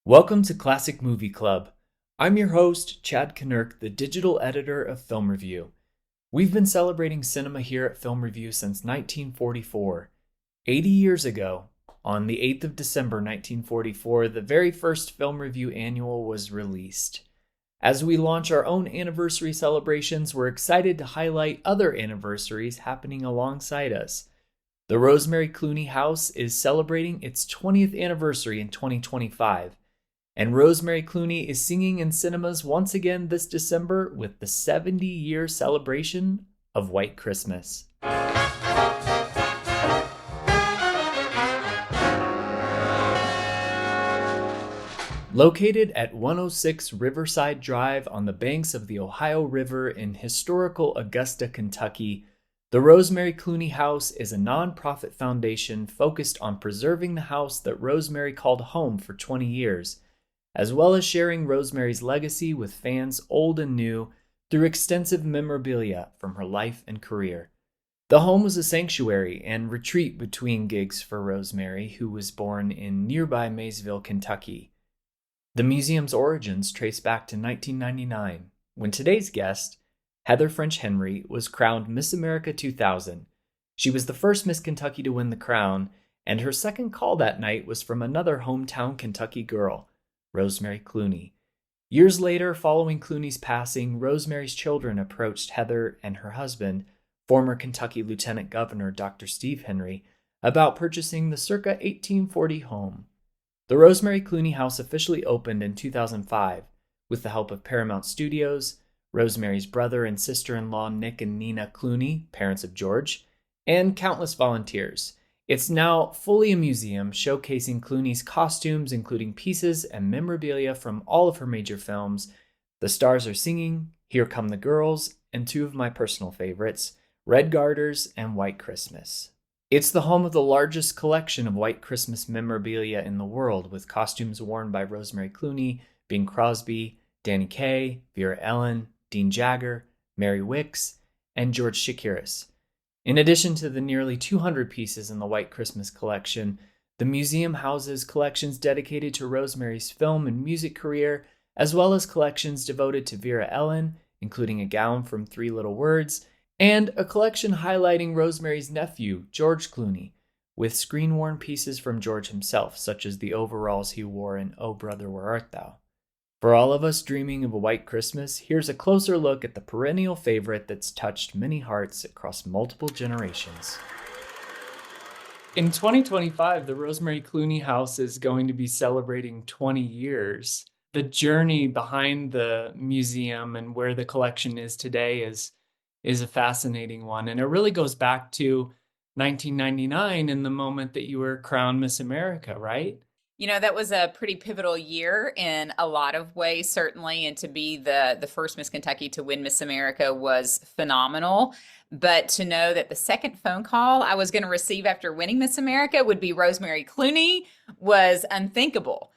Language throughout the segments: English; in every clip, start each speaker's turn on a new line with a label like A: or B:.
A: Welcome to Classic Movie Club. I'm your host, Chad Knirk, the digital editor of Film Review. We've been celebrating cinema here at Film Review since 1944. 80 years ago, on the 8th of December 1944, the very first Film Review annual was released. As we launch our own anniversary celebrations, we're excited to highlight other anniversaries happening alongside us. The Rosemary Clooney House is celebrating its 20th anniversary in 2025. And Rosemary Clooney is singing in cinemas once again this December with the 70-year celebration of White Christmas. Located at 106 Riverside Drive on the banks of the Ohio River in historical Augusta, Kentucky, the Rosemary Clooney House is a nonprofit foundation focused on preserving the house that Rosemary called home for 20 years, as well as sharing Rosemary's legacy with fans old and new through extensive memorabilia from her life and career. The home was a sanctuary and retreat between gigs for Rosemary, who was born in nearby Maysville, Kentucky. The museum's origins trace back to 1999, when today's guest, Heather French Henry, was crowned Miss America 2000. She was the first Miss Kentucky to win the crown, and her second call that night was from another hometown Kentucky girl, Rosemary Clooney. Years later, following Clooney's passing, Rosemary's children approached Heather and her husband, former Kentucky Lieutenant Governor Dr. Steve Henry, about purchasing the circa 1840 home. The Rosemary Clooney House officially opened in 2005 with the help of Paramount Studios, Rosemary's brother and sister-in-law Nick and Nina Clooney, parents of George, and countless volunteers. It's now fully a museum showcasing Clooney's costumes, including pieces and memorabilia from all of her major films. The Stars Are Singing, Here Come the Girls, and two of my personal favorites, Red Garters and White Christmas. It's the home of the largest collection of White Christmas memorabilia in the world, with costumes worn by Rosemary Clooney, Bing Crosby, Danny Kaye, Vera Ellen, Dean Jagger, Mary Wicks, and George Chakiris. In addition to the nearly 200 pieces in the White Christmas collection, the museum houses collections dedicated to Rosemary's film and music career, as well as collections devoted to Vera Ellen, including a gown from Three Little Words, and a collection highlighting Rosemary's nephew, George Clooney, with screen-worn pieces from George himself, such as the overalls he wore in Oh Brother, Where Art Thou? For all of us dreaming of a white Christmas, here's a closer look at the perennial favorite that's touched many hearts across multiple generations. In 2025, the Rosemary Clooney House is going to be celebrating 20 years. The journey behind the museum and where the collection is today is a fascinating one. And it really goes back to 1999 and the moment that you were crowned Miss America, right?
B: You know, that was a pretty pivotal year in a lot of ways, certainly. And to be the first Miss Kentucky to win Miss America was phenomenal. But to know that the second phone call I was going to receive after winning Miss America would be Rosemary Clooney was unthinkable,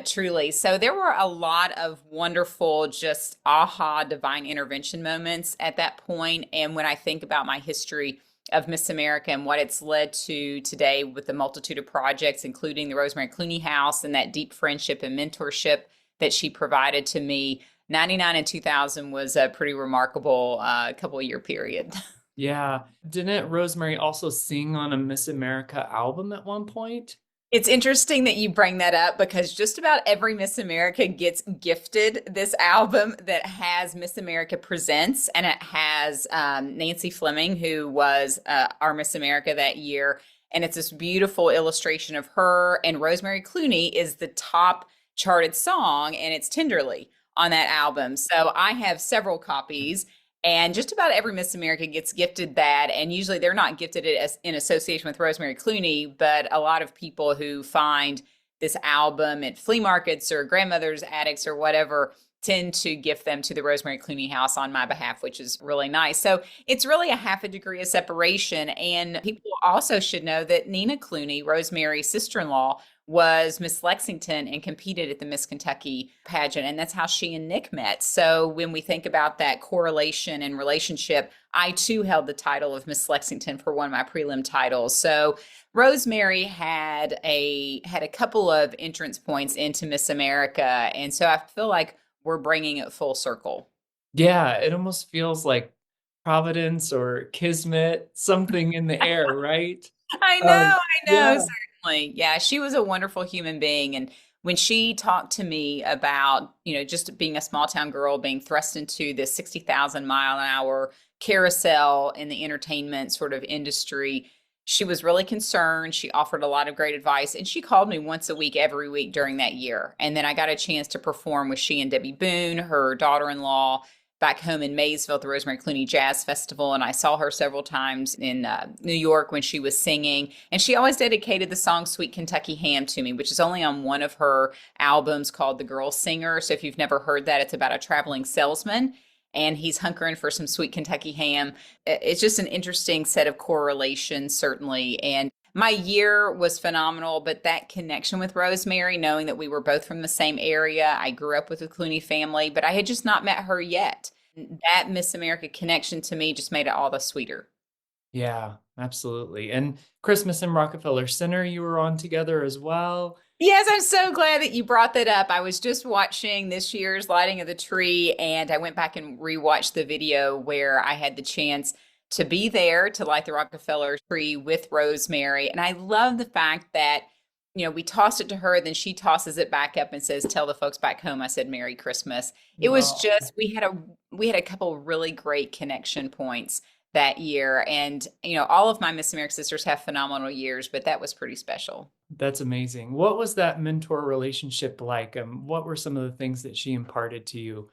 B: truly. So there were a lot of wonderful, just aha, divine intervention moments at that point. And when I think about my history of Miss America and what it's led to today with the multitude of projects, including the Rosemary Clooney House and that deep friendship and mentorship that she provided to me. 99 and 2000 was a pretty remarkable couple of year period.
A: Yeah. Didn't Rosemary also sing on a Miss America album at one point?
B: It's interesting that you bring that up because just about every Miss America gets gifted this album that has Miss America Presents, and it has Nancy Fleming, who was our Miss America that year. And it's this beautiful illustration of her, and Rosemary Clooney is the top charted song, and it's Tenderly on that album. So I have several copies. And just about every Miss America gets gifted that. And usually they're not gifted it as in association with Rosemary Clooney, but a lot of people who find this album at flea markets or grandmother's attics or whatever tend to gift them to the Rosemary Clooney House on my behalf, which is really nice. So it's really a half a degree of separation. And people also should know that Nina Clooney, Rosemary's sister-in-law, was Miss Lexington and competed at the Miss Kentucky pageant. And that's how she and Nick met. So when we think about that correlation and relationship, I too held the title of Miss Lexington for one of my prelim titles. So Rosemary had a couple of entrance points into Miss America. And so I feel like we're bringing it full circle.
A: Yeah, it almost feels like Providence or Kismet, something in the air, right? Um,
B: I know,
A: yeah.
B: certainly. Yeah, she was a wonderful human being. And when she talked to me about, just being a small town girl being thrust into this 60,000-mile-an-hour carousel in the entertainment sort of industry, she was really concerned. She offered a lot of great advice. And she called me once a week, every week during that year. And then I got a chance to perform with she and Debbie Boone, her daughter in law, back home in Maysville at the Rosemary Clooney Jazz Festival. And I saw her several times in New York when she was singing. And she always dedicated the song Sweet Kentucky Ham to me, which is only on one of her albums called The Girl Singer. So if you've never heard that, it's about a traveling salesman and he's hunkering for some sweet Kentucky ham. It's just an interesting set of correlations, certainly. And my year was phenomenal, but that connection with Rosemary, knowing that we were both from the same area, I grew up with the Clooney family, but I had just not met her yet. That Miss America connection to me just made it all the sweeter.
A: Yeah, absolutely. And Christmas in Rockefeller Center, you were on together as well.
B: Yes, I'm so glad that you brought that up. I was just watching this year's Lighting of the Tree, and I went back and rewatched the video where I had the chance to be there to light the Rockefeller tree with Rosemary. And I love the fact that, we tossed it to her, then she tosses it back up and says, "Tell the folks back home I said Merry Christmas." It was
A: Oh,
B: just we had a couple really great connection points that year. And, all of my Miss America sisters have phenomenal years, but that was pretty special.
A: that's amazing. What was that mentor relationship like? What were some of the things that she imparted to you?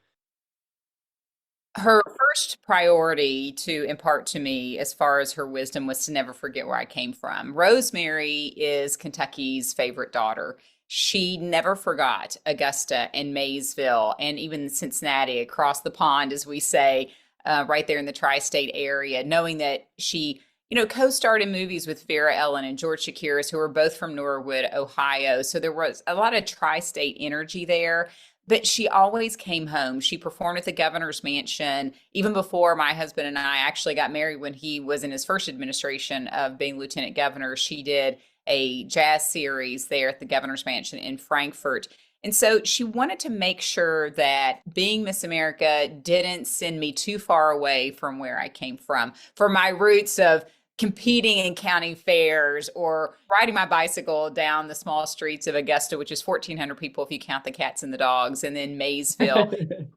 B: Her first priority to impart to me, as far as her wisdom, was to never forget where I came from. Rosemary is Kentucky's favorite daughter. She never forgot Augusta and Maysville and even Cincinnati, across the pond, as we say, right there in the tri-state area, knowing that she, co-starred in movies with Vera Ellen and George Chakiris, who are both from Norwood, Ohio. So there was a lot of tri-state energy there. But she always came home. She performed at the governor's mansion even before my husband and I actually got married. When he was in his first administration of being lieutenant governor, she did a jazz series there at the governor's mansion in Frankfurt. And so she wanted to make sure that being Miss America didn't send me too far away from where I came from. For my roots of competing in county fairs or riding my bicycle down the small streets of Augusta, which is 1,400 people if you count the cats and the dogs, and then Maysville.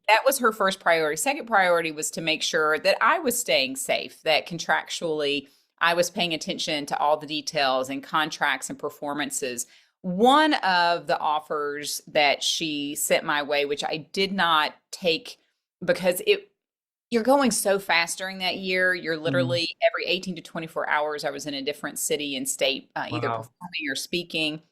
B: That was her first priority. Second priority was to make sure that I was staying safe, that contractually I was paying attention to all the details and contracts and performances. One of the offers that she sent my way, which I did not take because you're going so fast during that year. You're
A: Mm,
B: literally every 18 to 24 hours, I was in a different city and state, either
A: wow.
B: performing or speaking.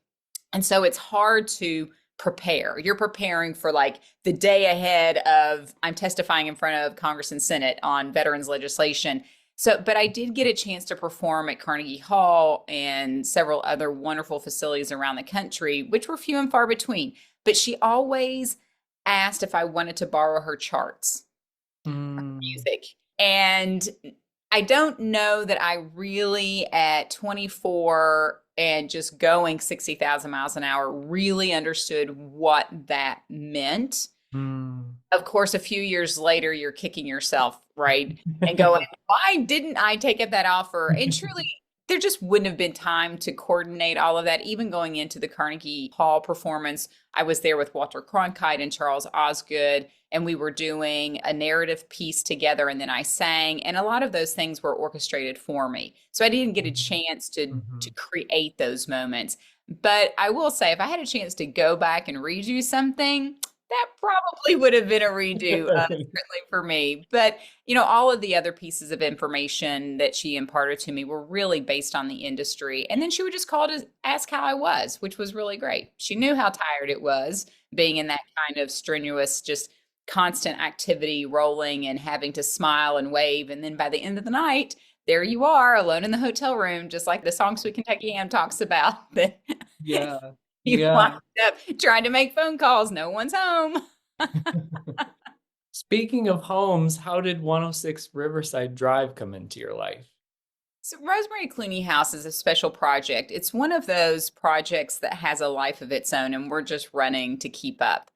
B: And so it's hard to prepare. You're preparing for like the day ahead of I'm testifying in front of Congress and Senate on veterans legislation. So, but I did get a chance to perform at Carnegie Hall and several other wonderful facilities around the country, which were few and far between. But she always asked if I wanted to borrow her charts
A: Mm,
B: music. And I don't know that I really, at 24 and just going 60,000 miles an hour, really understood what that meant.
A: mm.
B: Of course, a few years later, you're kicking yourself, right? And going, why didn't I take up that offer? And truly, there just wouldn't have been time to coordinate all of that. Even going into the Carnegie Hall performance, I was there with Walter Cronkite and Charles Osgood, and we were doing a narrative piece together. And then I sang, and a lot of those things were orchestrated for me. So I didn't get a chance to
A: Mhm.
B: create those moments. But I will say, if I had a chance to go back and redo something, that probably would have been a redo, certainly for me. But, all of the other pieces of information that she imparted to me were really based on the industry. And then she would just call to ask how I was, which was really great. She knew how tired it was being in that kind of strenuous, just constant activity, rolling and having to smile and wave. And then by the end of the night, there you are alone in the hotel room, just like the song Sweet Kentucky Ham talks about.
A: Yeah.
B: You wind
C: Yeah.
B: up trying to make phone calls. No one's home.
C: Speaking of homes, how did 106 Riverside Drive come into your life?
B: So, Rosemary Clooney House is a special project. It's one of those projects that has a life of its own, and we're just running to keep up.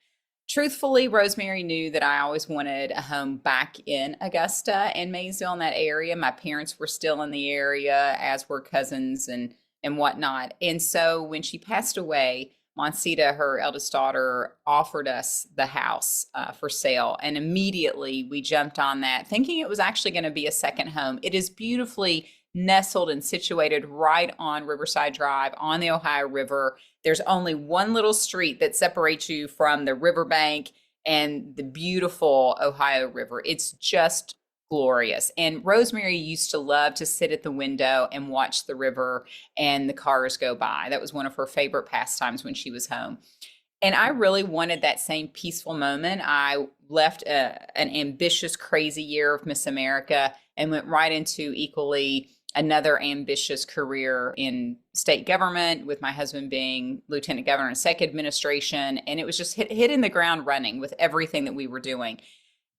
B: Truthfully, Rosemary knew that I always wanted a home back in Augusta and Maysville in that area. My parents were still in the area, as were cousins and whatnot. And so when she passed away, Monsita, her eldest daughter, offered us the house for sale. And immediately we jumped on that, thinking it was actually going to be a second home. It is beautifully nestled and situated right on Riverside Drive on the Ohio River. There's only one little street that separates you from the riverbank and the beautiful Ohio River. It's just glorious. And Rosemary used to love to sit at the window and watch the river and the cars go by. That was one of her favorite pastimes when she was home. And I really wanted that same peaceful moment. I left an ambitious, crazy year of Miss America and went right into equally another ambitious career in state government, with my husband being lieutenant governor in SEC administration. And it was just hitting the ground running with everything that we were doing.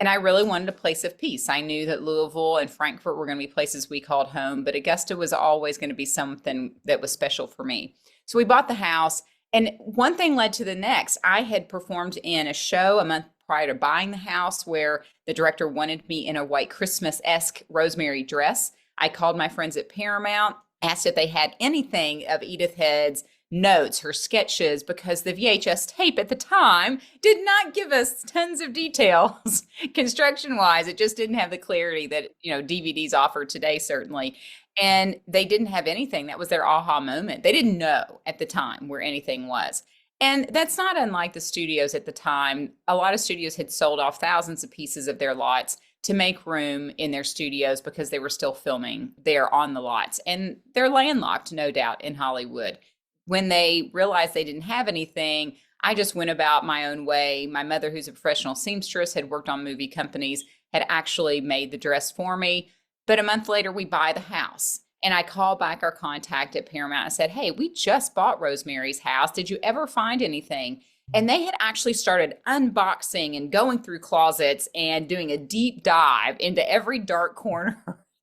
B: And I really wanted a place of peace. I knew that Louisville and Frankfort were going to be places we called home, but Augusta was always going to be something that was special for me. So we bought the house, and one thing led to the next. I had performed in a show a month prior to buying the house where the director wanted me in a white Christmas-esque Rosemary dress. I called my friends at Paramount, asked if they had anything of Edith Head's notes, her sketches, because the VHS tape at the time did not give us tons of details construction wise. It just didn't have the clarity that, DVDs offer today, certainly. And they didn't have anything. That was their aha moment. They didn't know at the time where anything was. And that's not unlike the studios at the time. A lot of studios had sold off thousands of pieces of their lots to make room in their studios because they were still filming there on the lots. And they're landlocked, no doubt, in Hollywood. When they realized they didn't have anything, I just went about my own way. My mother, who's a professional seamstress, had worked on movie companies, had actually made the dress for me. But a month later, we buy the house. And I called back our contact at Paramount and said, hey, we just bought Rosemary's house. Did you ever find anything? And they had actually started unboxing and going through closets and doing a deep dive into every dark corner,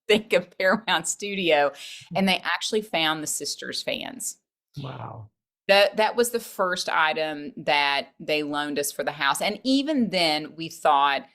B: think of Paramount Studio. And they actually found the Sisters fans.
C: Wow.
B: That was the first item that they loaned us for the house. And even then we thought,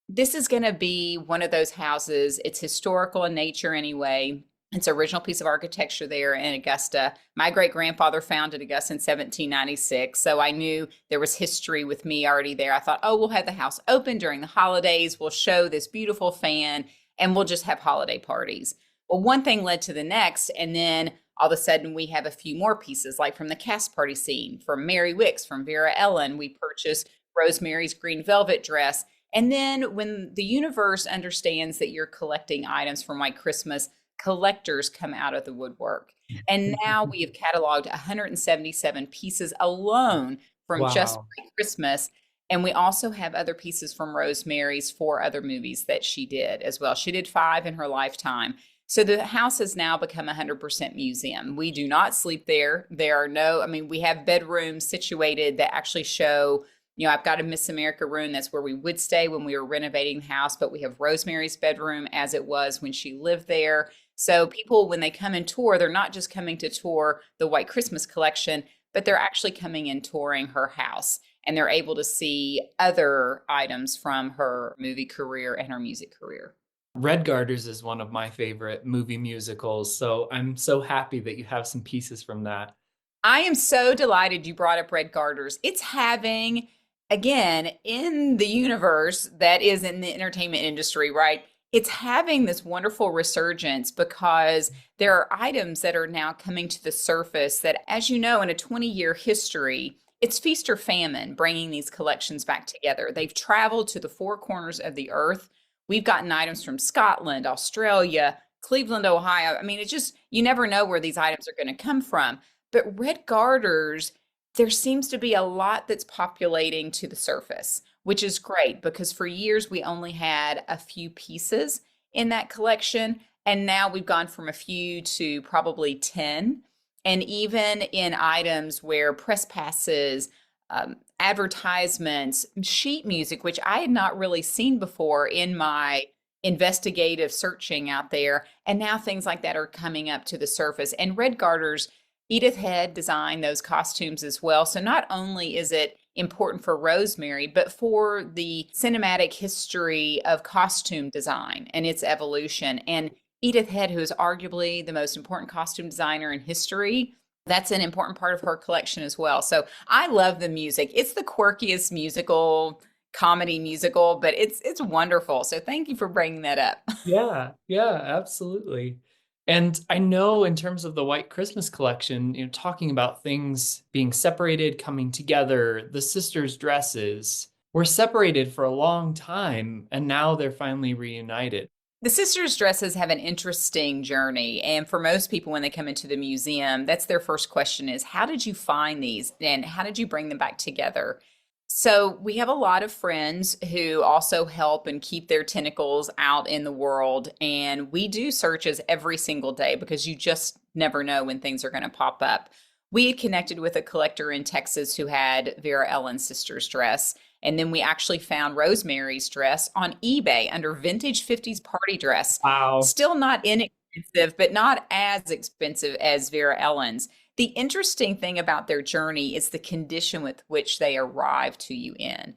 B: this is going to be one of those houses. It's historical in nature anyway. It's an original piece of architecture there in Augusta. My great-grandfather founded Augusta in 1796, so I knew there was history with me already there. I thought, oh, we'll have the house open during the holidays. We'll show this beautiful fan, and we'll just have holiday parties. Well, one thing led to the next, and then all of a sudden we have a few more pieces, like from the cast party scene, from Mary Wicks, from Vera Ellen. We purchased Rosemary's green velvet dress. And then when the universe understands that you're collecting items from White Christmas, collectors come out of the woodwork. And now we have cataloged 177 pieces alone from just White Christmas. And we also have other pieces from Rosemary's 4 other movies that she did as well. She did 5 in her lifetime. So the house has now become a 100% museum. We do not sleep there. There are we have bedrooms situated that actually show, I've got a Miss America room. That's where we would stay when we were renovating the house, but we have Rosemary's bedroom as it was when she lived there. So people, when they come and tour, they're not just coming to tour the White Christmas collection, but they're actually coming and touring her house. And they're able to see other items from her movie career and her music career.
C: Red Garters is one of my favorite movie musicals. So I'm so happy that you have some pieces from that.
B: I am so delighted you brought up Red Garters. It's having, again, in the universe that is in the entertainment industry, right? It's having this wonderful resurgence because there are items that are now coming to the surface that, as you know, in a 20-year history, it's feast or famine bringing these collections back together. They've traveled to the 4 corners of the earth. We've gotten items from Scotland, Australia, Cleveland, Ohio. It's just, you never know where these items are going to come from. But Red Garters, there seems to be a lot that's populating to the surface, which is great because for years we only had a few pieces in that collection. And now we've gone from a few to probably 10. And even in items where press passes, advertisements, sheet music, which I had not really seen before in my investigative searching out there. And now things like that are coming up to the surface. And Red Garter's Edith Head designed those costumes as well. So not only is it important for Rosemary, but for the cinematic history of costume design and its evolution. And Edith Head, who is arguably the most important costume designer in history, that's an important part of her collection as well. So I love the music. It's the quirkiest comedy musical, but it's wonderful. So thank you for bringing that up.
C: Yeah, absolutely. And I know in terms of the White Christmas collection, talking about things being separated, coming together, the sisters' dresses were separated for a long time, and now they're finally reunited.
B: The sisters' dresses have an interesting journey. And for most people, when they come into the museum, that's their first question is, how did you find these? And how did you bring them back together? So we have a lot of friends who also help and keep their tentacles out in the world. And we do searches every single day because you just never know when things are going to pop up. We had connected with a collector in Texas who had Vera Ellen's sister's dress. And then we actually found Rosemary's dress on eBay under vintage 50s party dress.
C: Wow.
B: Still not inexpensive, but not as expensive as Vera Ellen's. The interesting thing about their journey is the condition with which they arrive to you in.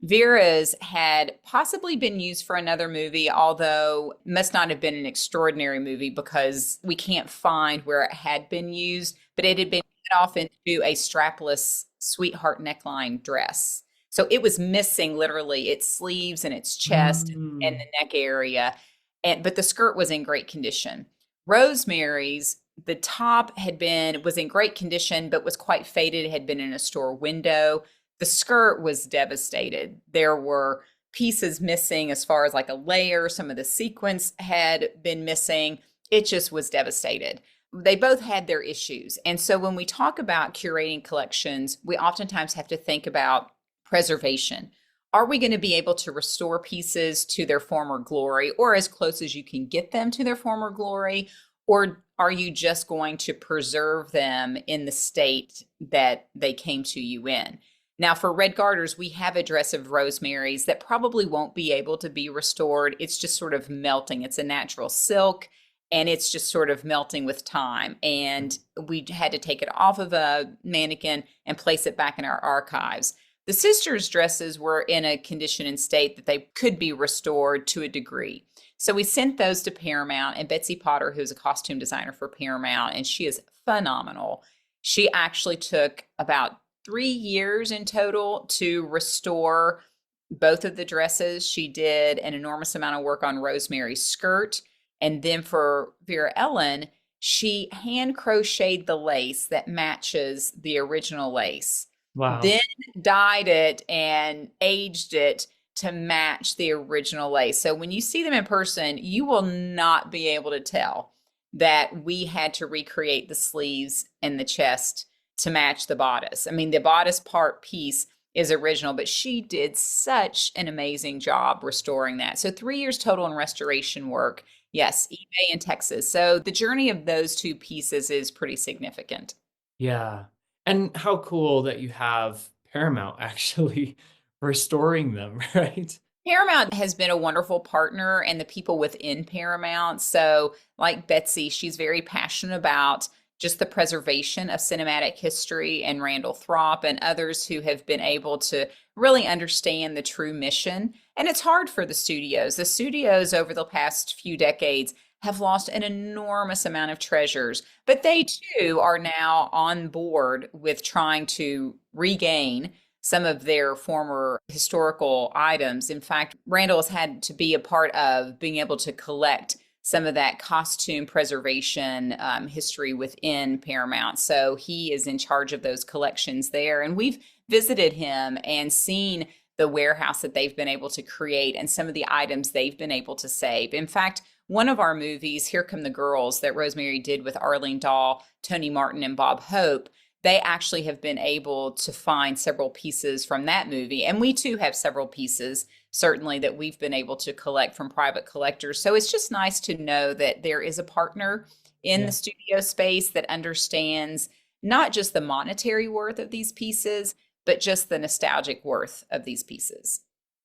B: Vera's had possibly been used for another movie, although must not have been an extraordinary movie because we can't find where it had been used, but it had been cut off into a strapless sweetheart neckline dress. So it was missing literally its sleeves and its chest and the neck area, but the skirt was in great condition. Rosemary's, the top was in great condition, but was quite faded. It had been in a store window. The skirt was devastated. There were pieces missing as far as like a layer. Some of the sequins had been missing. It just was devastated. They both had their issues. And so when we talk about curating collections, we oftentimes have to think about preservation. Are we going to be able to restore pieces to their former glory or as close as you can get them to their former glory? Or are you just going to preserve them in the state that they came to you in? Now, for Red Garters, we have a dress of Rosemary's that probably won't be able to be restored. It's just sort of melting. It's a natural silk, and it's just sort of melting with time. And we had to take it off of a mannequin and place it back in our archives. The sisters' dresses were in a condition and state that they could be restored to a degree. So we sent those to Paramount, and Betsy Potter, who's a costume designer for Paramount, and she is phenomenal. She actually took about 3 years in total to restore both of the dresses. She did an enormous amount of work on Rosemary's skirt. And then for Vera Ellen, she hand crocheted the lace that matches the original lace.
C: Wow.
B: Then dyed it and aged it to match the original lace. So when you see them in person, you will not be able to tell that we had to recreate the sleeves and the chest to match the bodice. I mean, the bodice part piece is original, but she did such an amazing job restoring that. So 3 years total in restoration work. Yes, eBay in Texas. So the journey of those two pieces is pretty significant.
C: Yeah. And how cool that you have Paramount actually restoring them, right?
B: Paramount has been a wonderful partner and the people within Paramount. So like Betsy, she's very passionate about just the preservation of cinematic history, and Randall Thropp and others who have been able to really understand the true mission. And it's hard for the studios. The studios over the past few decades have lost an enormous amount of treasures, but they too are now on board with trying to regain some of their former historical items. In fact, Randall has had to be a part of being able to collect some of that costume preservation history within Paramount. So he is in charge of those collections there. And we've visited him and seen the warehouse that they've been able to create and some of the items they've been able to save. In fact, one of our movies, Here Come the Girls, that Rosemary did with Arlene Dahl, Tony Martin, and Bob Hope, they actually have been able to find several pieces from that movie. And we too have several pieces, certainly, that we've been able to collect from private collectors. So it's just nice to know that there is a partner in the studio space that understands not just the monetary worth of these pieces, but just the nostalgic worth of these pieces.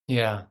C: Yeah.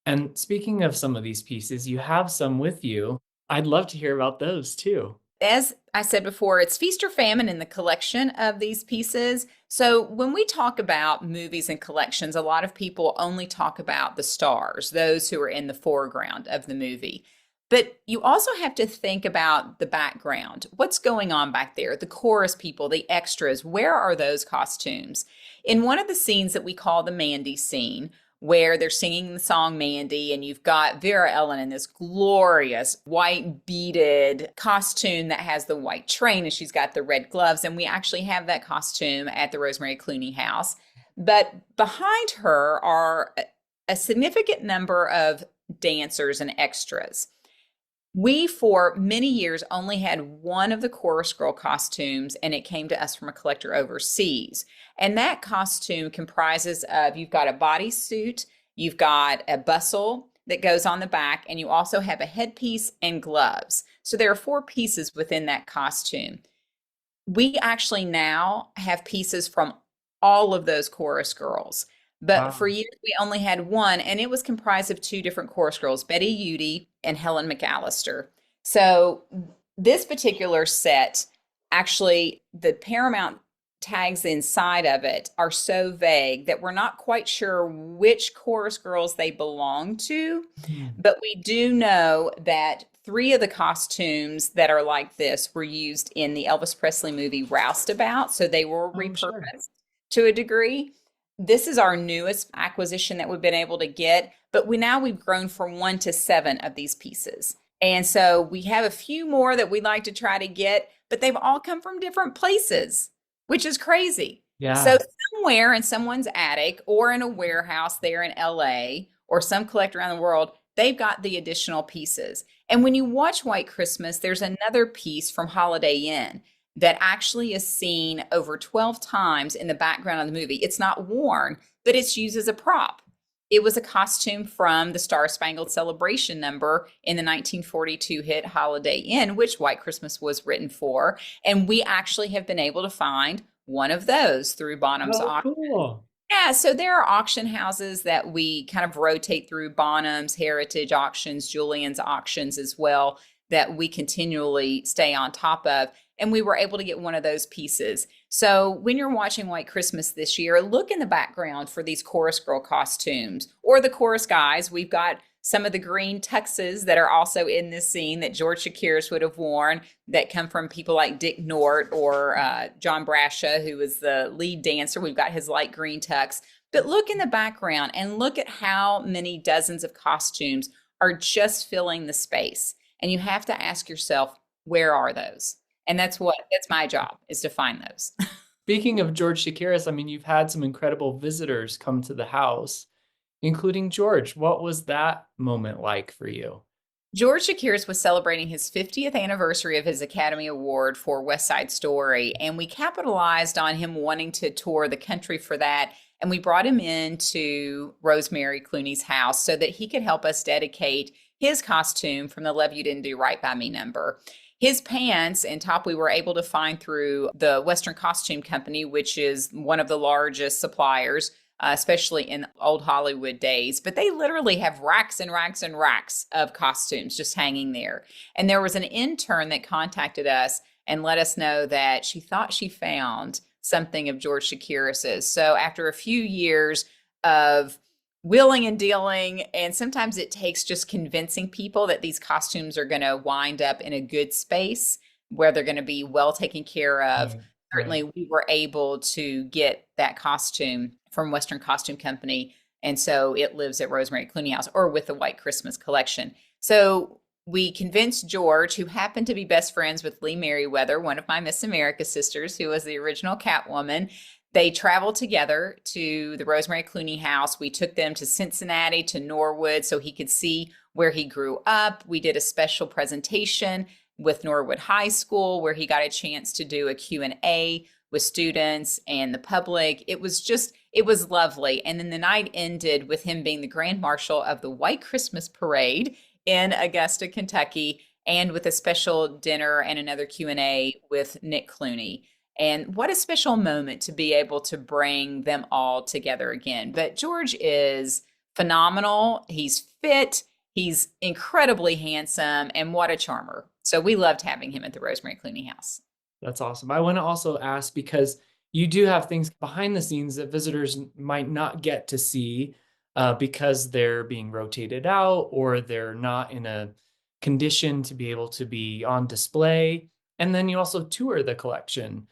C: And speaking of some of these pieces, you have some with you. I'd love to hear about those too.
B: As I said before, it's feast or famine in the collection of these pieces. So when we talk about movies and collections, a lot of people only talk about the stars, those who are in the foreground of the movie. But you also have to think about the background. What's going on back there? The chorus people, the extras, where are those costumes? In one of the scenes that we call the Mandy scene, where they're singing the song Mandy, and you've got Vera Ellen in this glorious white beaded costume that has the white train, and she's got the red gloves. And we actually have that costume at the Rosemary Clooney House. But behind her are a significant number of dancers and extras. We, for many years, only had one of the chorus girl costumes, and it came to us from a collector overseas. And that costume comprises of, you've got a bodysuit, you've got a bustle that goes on the back, and you also have a headpiece and gloves. So there are 4 pieces within that costume. We actually now have pieces from all of those chorus girls. But for years, we only had one, and it was comprised of 2 different chorus girls, Betty Udy and Helen McAllister. So this particular set, actually, the Paramount tags inside of it are so vague that we're not quite sure which chorus girls they belong to. But we do know that 3 of the costumes that are like this were used in the Elvis Presley movie Roustabout. So they were repurposed to a degree. This is our newest acquisition that we've been able to get, but we've grown from 1 to 7 of these pieces. And so we have a few more that we'd like to try to get, but they've all come from different places, which is crazy.
C: Yeah.
B: So somewhere in someone's attic or in a warehouse there in LA or some collector around the world, they've got the additional pieces. And when you watch White Christmas, there's another piece from Holiday Inn that actually is seen over 12 times in the background of the movie. It's not worn, but it's used as a prop. It was a costume from the Star Spangled Celebration number in the 1942 hit Holiday Inn, which White Christmas was written for. And we actually have been able to find one of those through Bonham's auction.
C: Cool.
B: Yeah, so there are auction houses that we kind of rotate through, Bonham's, Heritage Auctions, Julian's Auctions as well, that we continually stay on top of. And we were able to get one of those pieces. So when you're watching White Christmas this year, look in the background for these chorus girl costumes or the chorus guys. We've got some of the green tuxes that are also in this scene that George Chakiris would have worn that come from people like Dick Nort or John Brascia, who was the lead dancer. We've got his light green tux. But look in the background and look at how many dozens of costumes are just filling the space. And you have to ask yourself, where are those? And that's my job, is to find those.
C: Speaking of George Chakiris, I mean, you've had some incredible visitors come to the house, including George. What was that moment like for you?
B: George Chakiris was celebrating his 50th anniversary of his Academy Award for West Side Story, and we capitalized on him wanting to tour the country for that, and we brought him into Rosemary Clooney's house so that he could help us dedicate his costume from the Love You Didn't Do Right By Me number. His pants and top we were able to find through the Western Costume Company, which is one of the largest suppliers, especially in old Hollywood days. But they literally have racks and racks and racks of costumes just hanging there. And there was an intern that contacted us and let us know that she thought she found something of George Chakiris's. So after a few years of wheeling and dealing, and sometimes it takes just convincing people that these costumes are going to wind up in a good space where they're going to be well taken care of. Certainly, we were able to get that costume from Western Costume Company, and so it lives at Rosemary Clooney House or with the White Christmas collection. So we convinced George, who happened to be best friends with Lee Merriweather, one of my Miss America sisters, who was the original Catwoman. They traveled together to the Rosemary Clooney House. We took them to Cincinnati, to Norwood, so he could see where he grew up. We did a special presentation with Norwood High School where he got a chance to do a Q&A with students and the public. It was lovely. And then the night ended with him being the Grand Marshal of the White Christmas Parade in Augusta, Kentucky. and with a special dinner and another Q&A with Nick Clooney. And what a special moment to be able to bring them all together again. But George is phenomenal. He's fit. He's incredibly handsome, and what a charmer. So we loved having him at the Rosemary Clooney House.
C: That's awesome. I want to also ask, because you do have things behind the scenes that visitors might not get to see because they're being rotated out or they're not in a condition to be able to be on display. And then you also tour the collection.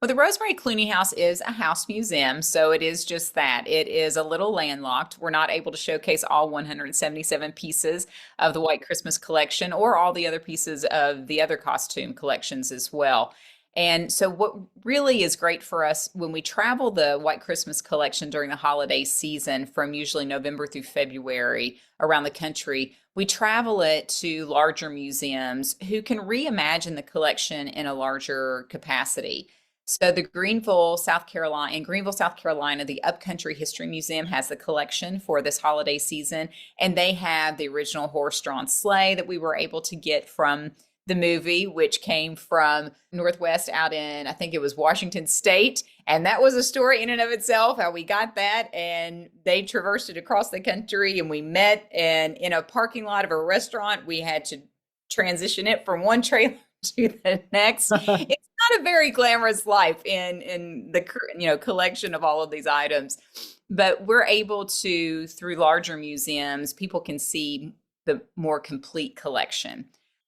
B: Well, the Rosemary Clooney House is a house museum, so it is just that. It is a little landlocked. We're not able to showcase all 177 pieces of the White Christmas collection or all the other pieces of the other costume collections as well. And so what really is great for us when we travel the White Christmas collection during the holiday season from usually November through February around the country, we travel it to larger museums who can reimagine the collection in a larger capacity. So the Greenville, South Carolina, the Upcountry History Museum has the collection for this holiday season, and they have the original horse-drawn sleigh that we were able to get from the movie, which came from Northwest out in, I think it was Washington State. And that was a story in and of itself, how we got that. And they traversed it across the country, and we met and in a parking lot of a restaurant. We had to transition it from one trailer to the next. It's not a very glamorous life in the collection of all of these items, but we're able to, through larger museums, people can see the more complete collection.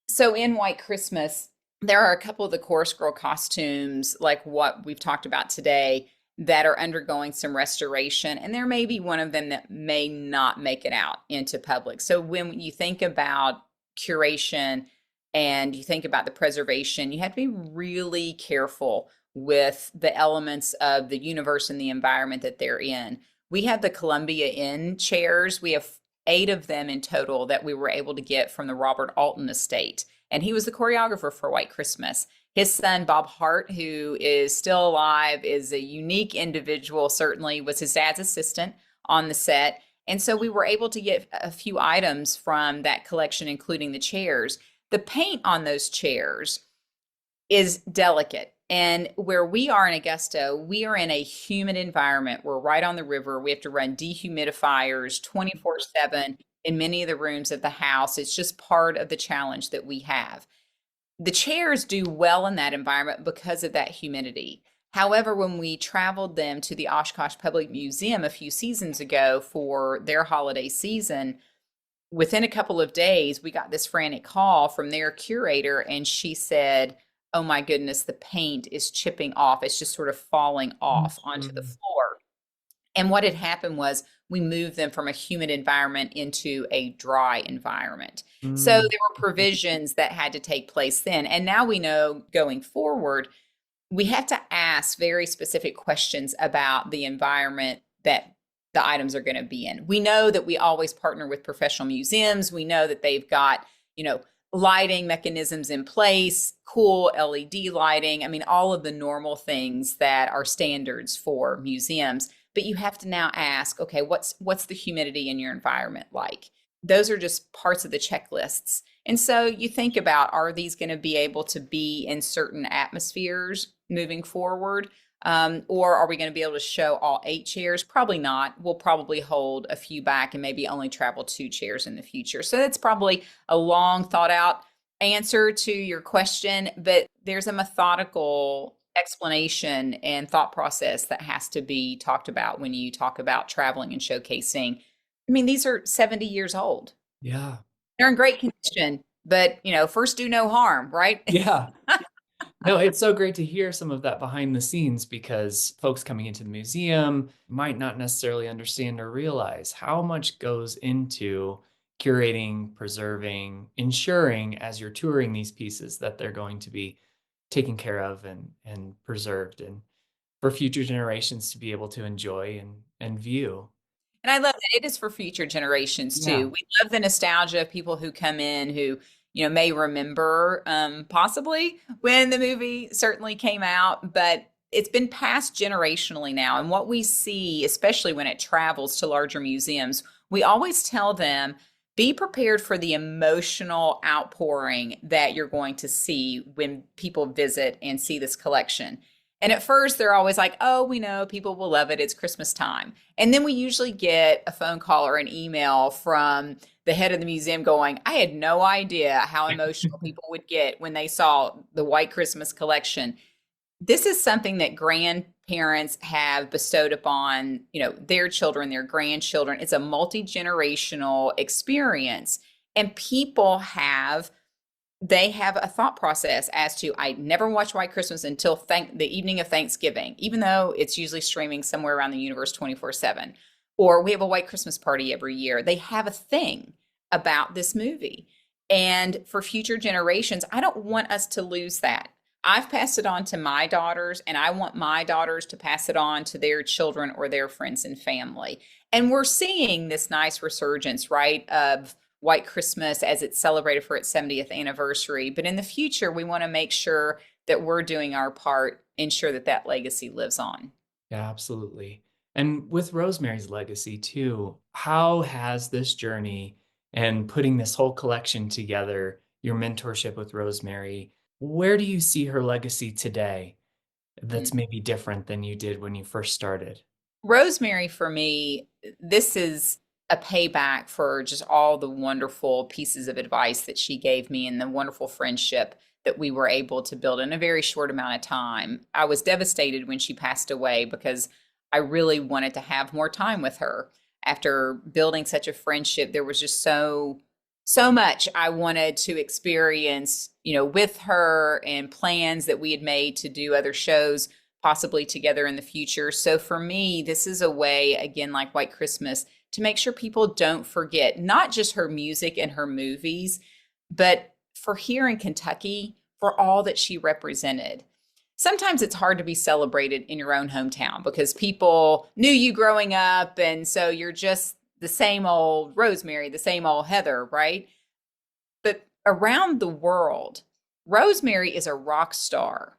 B: So in White Christmas, there are a couple of the chorus girl costumes, like what we've talked about today, that are undergoing some restoration, and there may be one of them that may not make it out into public. So when you think about curation and you think about the preservation, you have to be really careful with the elements of the universe and the environment that they're in. We have the Columbia Inn chairs. We have 8 of them in total that we were able to get from the Robert Alton estate. And he was the choreographer for White Christmas. His son, Bob Hart, who is still alive, is a unique individual, certainly was his dad's assistant on the set. And so we were able to get a few items from that collection, including the chairs. The paint on those chairs is delicate. And where we are in Augusta, we are in a humid environment. We're right on the river. We have to run dehumidifiers 24/7 in many of the rooms of the house. It's just part of the challenge that we have. The chairs do well in that environment because of that humidity. However, when we traveled them to the Oshkosh Public Museum a few seasons ago for their holiday season, within a couple of days, we got this frantic call from their curator, and she said, "Oh my goodness, the paint is chipping off. It's just sort of falling off onto the floor." And what had happened was we moved them from a humid environment into a dry environment. So there were provisions that had to take place then. And now we know going forward, we have to ask very specific questions about the environment that the items are going to be in. We know that we always partner with professional museums. We know that they've got, lighting mechanisms in place, cool LED lighting. I mean, all of the normal things that are standards for museums. But you have to now ask, okay, what's the humidity in your environment like? Those are just parts of the checklists. And so you think about, are these going to be able to be in certain atmospheres moving forward? Or are we going to be able to show all 8 chairs? Probably not. We'll probably hold a few back and maybe only travel 2 chairs in the future. So that's probably a long thought out answer to your question, but there's a methodical explanation and thought process that has to be talked about when you talk about traveling and showcasing. I mean, these are 70 years old.
C: Yeah.
B: They're in great condition, but first do no harm, right?
C: Yeah. No, it's so great to hear some of that behind the scenes, because folks coming into the museum might not necessarily understand or realize how much goes into curating, preserving, ensuring as you're touring these pieces that they're going to be taken care of and preserved, and for future generations to be able to enjoy and view.
B: And I love that it is for future generations too.
C: Yeah.
B: We love the nostalgia of people who come in who may remember possibly when the movie certainly came out, but it's been passed generationally now. And what we see, especially when it travels to larger museums, we always tell them, be prepared for the emotional outpouring that you're going to see when people visit and see this collection. And at first, they're always like, oh, we know people will love it. It's Christmas time. And then we usually get a phone call or an email from the head of the museum going, I had no idea how emotional people would get when they saw the White Christmas collection. This is something that grandparents have bestowed upon, their children, their grandchildren. It's a multi-generational experience. And people have a thought process as to, I never watch White Christmas until the evening of Thanksgiving, even though it's usually streaming somewhere around the universe 24/7. Or we have a White Christmas party every year. They have a thing about this movie. And for future generations, I don't want us to lose that. I've passed it on to my daughters, and I want my daughters to pass it on to their children or their friends and family. And we're seeing this nice resurgence, right, of White Christmas as it's celebrated for its 70th anniversary. But in the future, we want to make sure that we're doing our part, ensure that that legacy lives on.
C: Yeah, absolutely. And with Rosemary's legacy too, how has this journey and putting this whole collection together, your mentorship with Rosemary, where do you see her legacy today that's maybe different than you did when you first started?
B: Rosemary, for me, this is a payback for just all the wonderful pieces of advice that she gave me and the wonderful friendship that we were able to build in a very short amount of time. I was devastated when she passed away because I really wanted to have more time with her. After building such a friendship, there was just so much I wanted to experience, with her, and plans that we had made to do other shows possibly together in the future. So for me, this is a way, again, like White Christmas, to make sure people don't forget not just her music and her movies, but for here in Kentucky, for all that she represented. Sometimes it's hard to be celebrated in your own hometown because people knew you growing up, and so you're just the same old Rosemary, the same old Heather, right? But around the world, Rosemary is a rock star.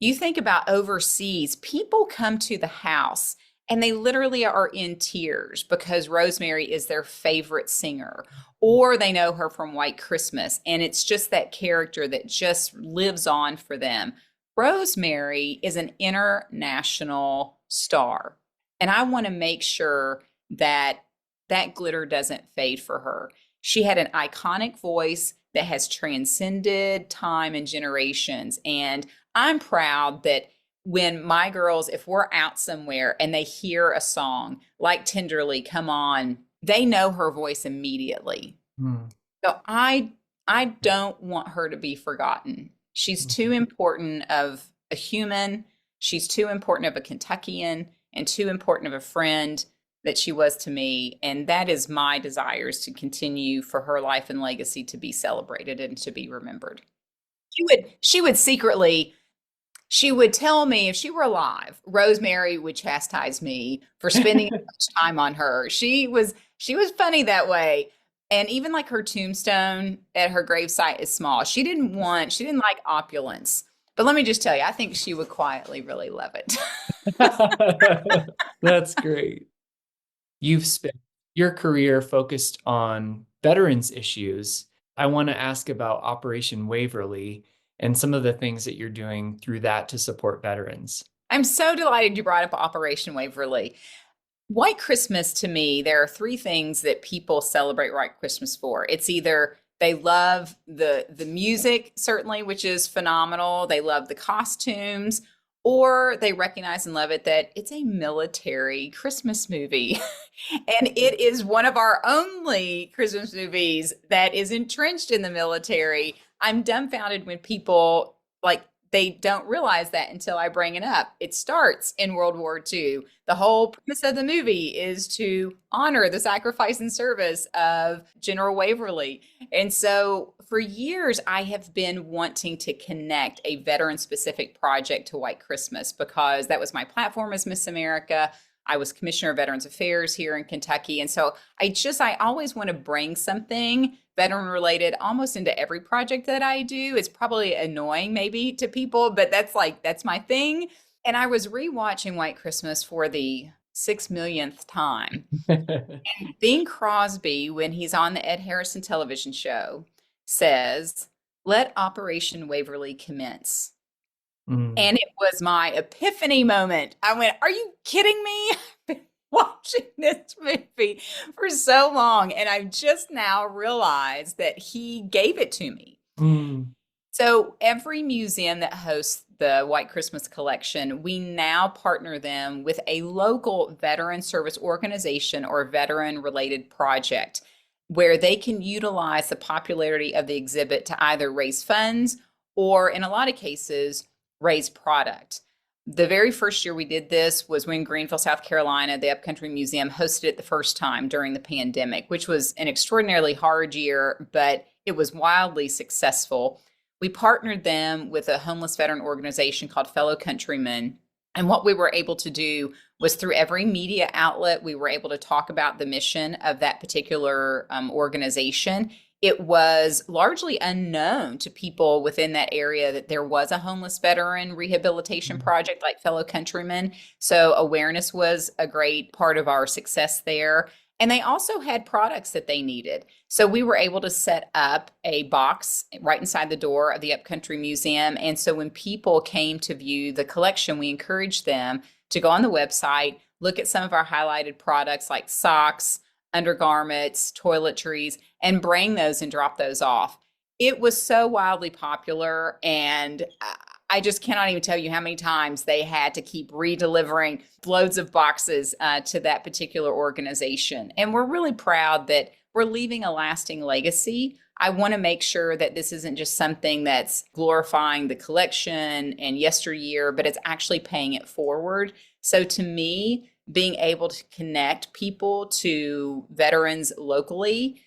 B: You think about overseas, people come to the house and they literally are in tears because Rosemary is their favorite singer, or they know her from White Christmas, and it's just that character that just lives on for them. Rosemary is an international star, and I want to make sure that that glitter doesn't fade for her. She had an iconic voice that has transcended time and generations, and I'm proud that when my girls, if we're out somewhere and they hear a song like Tenderly Come On, they know her voice immediately. So I don't want her to be forgotten. She's too important of a human. She's too important of a Kentuckian and too important of a friend that she was to me. And that is my desires, to continue for her life and legacy to be celebrated and to be remembered. She would tell me, if she were alive, Rosemary would chastise me for spending so much time on her. She was funny that way. And even like her tombstone at her gravesite is small. She didn't like opulence. But let me just tell you, I think she would quietly really love it.
C: That's great. You've spent your career focused on veterans issues. I want to ask about Operation Waverly and some of the things that you're doing through that to support veterans.
B: I'm so delighted you brought up Operation Waverly. White Christmas, to me, there are three things that people celebrate White Christmas for. It's either they love the music, certainly, which is phenomenal. They love the costumes, or they recognize and love it that it's a military Christmas movie. And it is one of our only Christmas movies that is entrenched in the military. I'm dumbfounded when people, they don't realize that until I bring it up. It starts in World War II. The whole premise of the movie is to honor the sacrifice and service of General Waverly. And so for years, I have been wanting to connect a veteran-specific project to White Christmas because that was my platform as Miss America. I was Commissioner of Veterans Affairs here in Kentucky. And so I always want to bring something veteran related almost into every project that I do. It's probably annoying maybe to people, but that's my thing. And I was rewatching White Christmas for the 6 millionth time. Bing Crosby, when he's on the Ed Harrison television show, says, "Let Operation Waverly commence."
C: Mm,
B: And it was my epiphany moment. I went, "Are you kidding me? I've been watching this movie for so long, and I've just now realized that he gave it to me."
C: mm,
B: So every museum that hosts the White Christmas collection, we now partner them with a local veteran service organization or veteran related project where they can utilize the popularity of the exhibit to either raise funds or, in a lot of cases, raise product. The very first year we did this was when Greenville, South Carolina, the Upcountry Museum hosted it the first time during the pandemic, which was an extraordinarily hard year, but it was wildly successful. We partnered them with a homeless veteran organization called Fellow Countrymen. And what we were able to do was through every media outlet, we were able to talk about the mission of that particular organization. It was largely unknown to people within that area that there was a homeless veteran rehabilitation project like Fellow Countrymen. So awareness was a great part of our success there. And they also had products that they needed. So we were able to set up a box right inside the door of the Upcountry Museum. And so when people came to view the collection, we encouraged them to go on the website, look at some of our highlighted products like socks, undergarments, toiletries, and bring those and drop those off. It was so wildly popular, and I just cannot even tell you how many times they had to keep redelivering loads of boxes to that particular organization. And we're really proud that we're leaving a lasting legacy. I want to make sure that this isn't just something that's glorifying the collection and yesteryear, but it's actually paying it forward. So to me, being able to connect people to veterans locally,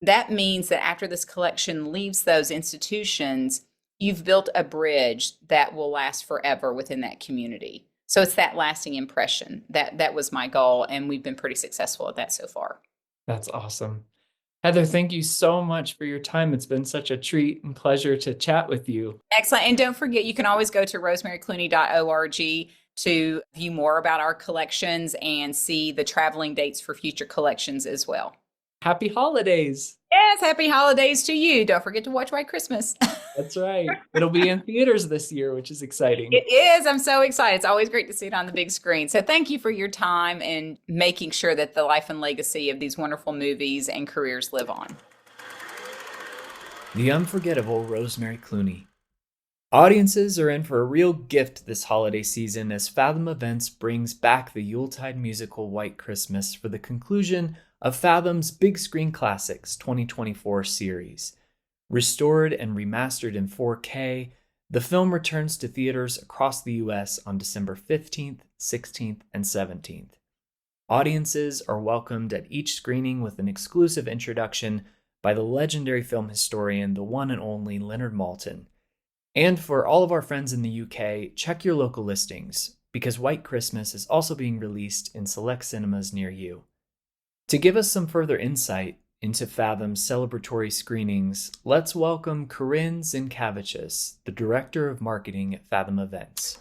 B: that means that after this collection leaves those institutions, you've built a bridge that will last forever within that community. So it's that lasting impression. That was my goal, and we've been pretty successful at that so far.
C: that's awesome. Heather, thank you so much for your time. It's been such a treat and pleasure to chat with you.
B: Excellent. And don't forget, you can always go to rosemaryclooney.org to view more about our collections and see the traveling dates for future collections as well.
C: Happy holidays.
B: Yes, happy holidays to you. Don't forget to watch White Christmas.
C: That's right. It'll be in theaters this year, which is exciting.
B: It is. I'm so excited. It's always great to see it on the big screen. So thank you for your time and making sure that the life and legacy of these wonderful movies and careers live on.
A: The unforgettable Rosemary Clooney. Audiences are in for a real gift this holiday season as Fathom Events brings back the Yuletide musical White Christmas for the conclusion of Fathom's Big Screen Classics 2024 series. Restored and remastered in 4K, the film returns to theaters across the U.S. on December 15th, 16th, and 17th. Audiences are welcomed at each screening with an exclusive introduction by the legendary film historian, the one and only Leonard Maltin. And for all of our friends in the UK, check your local listings, because White Christmas is also being released in select cinemas near you. To give us some further insight into Fathom's celebratory screenings, let's welcome Corinne Zinkavicius, the Director of Marketing at Fathom Events.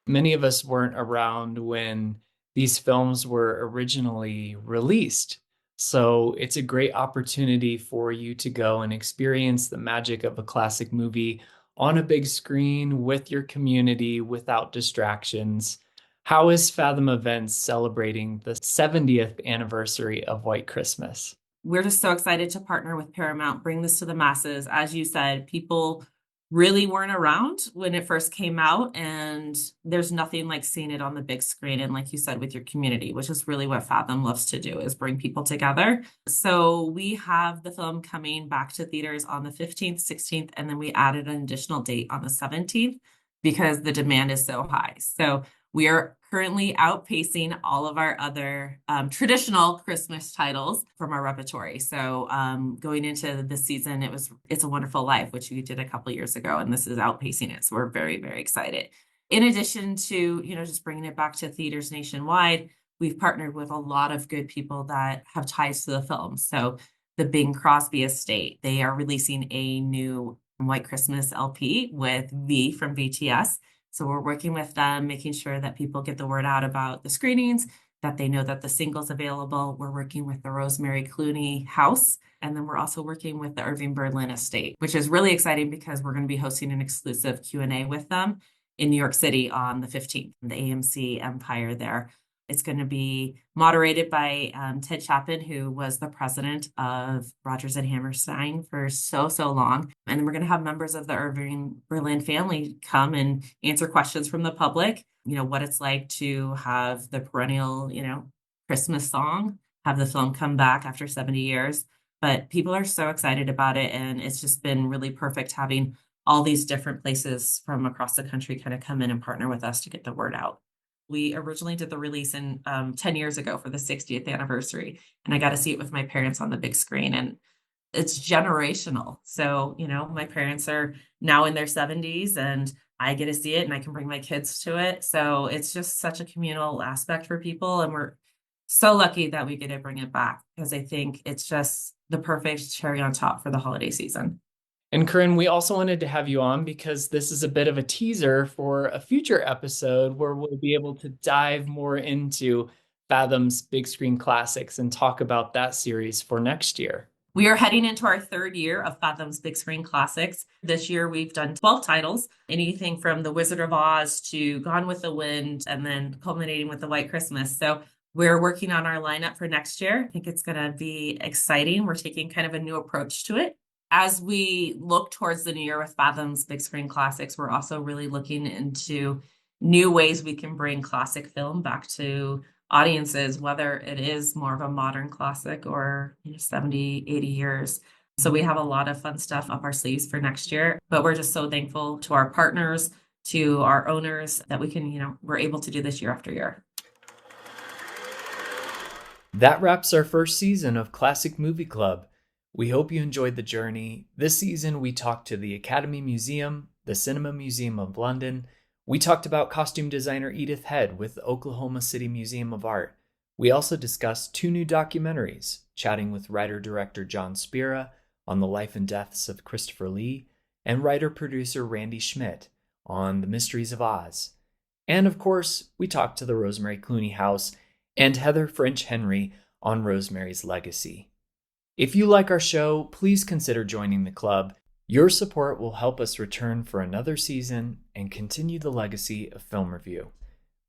C: Many of us weren't around when these films were originally released. So it's a great opportunity for you to go and experience the magic of a classic movie on a big screen with your community without distractions. How is Fathom Events celebrating the 70th anniversary of White Christmas?
D: We're just so excited to partner with Paramount, bring this to the masses. As you said, people really weren't around when it first came out, and there's nothing like seeing it on the big screen and, like you said, with your community, which is really what Fathom loves to do, is bring people together. So we have the film coming back to theaters on the 15th, 16th, and then we added an additional date on the 17th because the demand is so high. So we are currently outpacing all of our other traditional Christmas titles from our repertory. So going into this season, It's a Wonderful Life, which we did a couple of years ago, and this is outpacing it. So we're very, very excited. In addition to, just bringing it back to theaters nationwide, we've partnered with a lot of good people that have ties to the film. So the Bing Crosby estate, they are releasing a new White Christmas LP with V from BTS. So we're working with them, making sure that people get the word out about the screenings, that they know that the single's available. We're working with the Rosemary Clooney House. And then we're also working with the Irving Berlin Estate, which is really exciting because we're going to be hosting an exclusive Q&A with them in New York City on the 15th, the AMC Empire there. It's going to be moderated by Ted Chapin, who was the president of Rodgers and Hammerstein for so long. And then we're going to have members of the Irving Berlin family come and answer questions from the public, what it's like to have the perennial, Christmas song, have the film come back after 70 years. But people are so excited about it. And it's just been really perfect having all these different places from across the country kind of come in and partner with us to get the word out. We originally did the release in 10 years ago for the 60th anniversary, and I got to see it with my parents on the big screen, and it's generational. So, my parents are now in their 70s, and I get to see it, and I can bring my kids to it. So it's just such a communal aspect for people, and we're so lucky that we get to bring it back because I think it's just the perfect cherry on top for the holiday season.
C: And Corinne, we also wanted to have you on because this is a bit of a teaser for a future episode where we'll be able to dive more into Fathom's Big Screen Classics and talk about that series for next year.
D: We are heading into our third year of Fathom's Big Screen Classics. This year, we've done 12 titles, anything from The Wizard of Oz to Gone with the Wind, and then culminating with The White Christmas. So we're working on our lineup for next year. I think it's going to be exciting. We're taking kind of a new approach to it. As we look towards the new year with Fathom's Big Screen Classics, we're also really looking into new ways we can bring classic film back to audiences, whether it is more of a modern classic or 70, 80 years. So we have a lot of fun stuff up our sleeves for next year, but we're just so thankful to our partners, to our owners that we can, we're able to do this year after year.
A: That wraps our first season of Classic Movie Club. We hope you enjoyed the journey. This season, we talked to the Academy Museum, the Cinema Museum of London. We talked about costume designer Edith Head with the Oklahoma City Museum of Art. We also discussed 2 new documentaries, chatting with writer-director John Spira on the life and deaths of Christopher Lee, and writer-producer Randy Schmidt on the Mysteries of Oz. And of course, we talked to the Rosemary Clooney House and Heather French Henry on Rosemary's legacy. If you like our show, please consider joining the club. Your support will help us return for another season and continue the legacy of film review.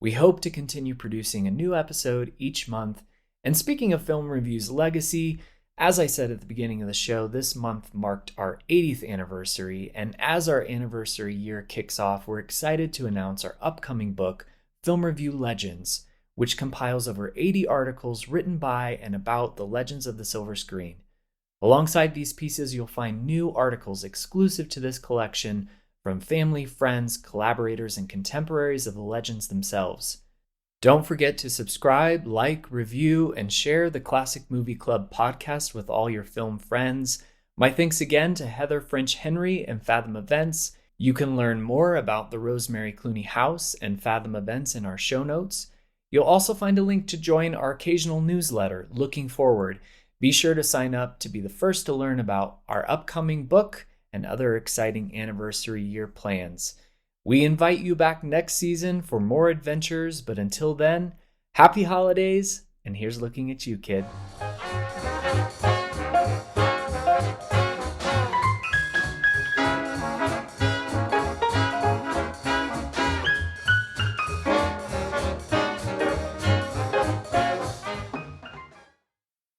A: We hope to continue producing a new episode each month. And speaking of film review's legacy, as I said at the beginning of the show, this month marked our 80th anniversary. And as our anniversary year kicks off, we're excited to announce our upcoming book, Film Review Legends, which compiles over 80 articles written by and about the legends of the silver screen. Alongside these pieces, you'll find new articles exclusive to this collection from family, friends, collaborators, and contemporaries of the legends themselves. Don't forget to subscribe, like, review, and share the Classic Movie Club podcast with all your film friends. My thanks again to Heather French Henry and Fathom Events. You can learn more about the Rosemary Clooney House and Fathom Events in our show notes. You'll also find a link to join our occasional newsletter, Looking Forward. Be sure to sign up to be the first to learn about our upcoming book and other exciting anniversary year plans. We invite you back next season for more adventures, but until then, happy holidays, and here's looking at you, kid.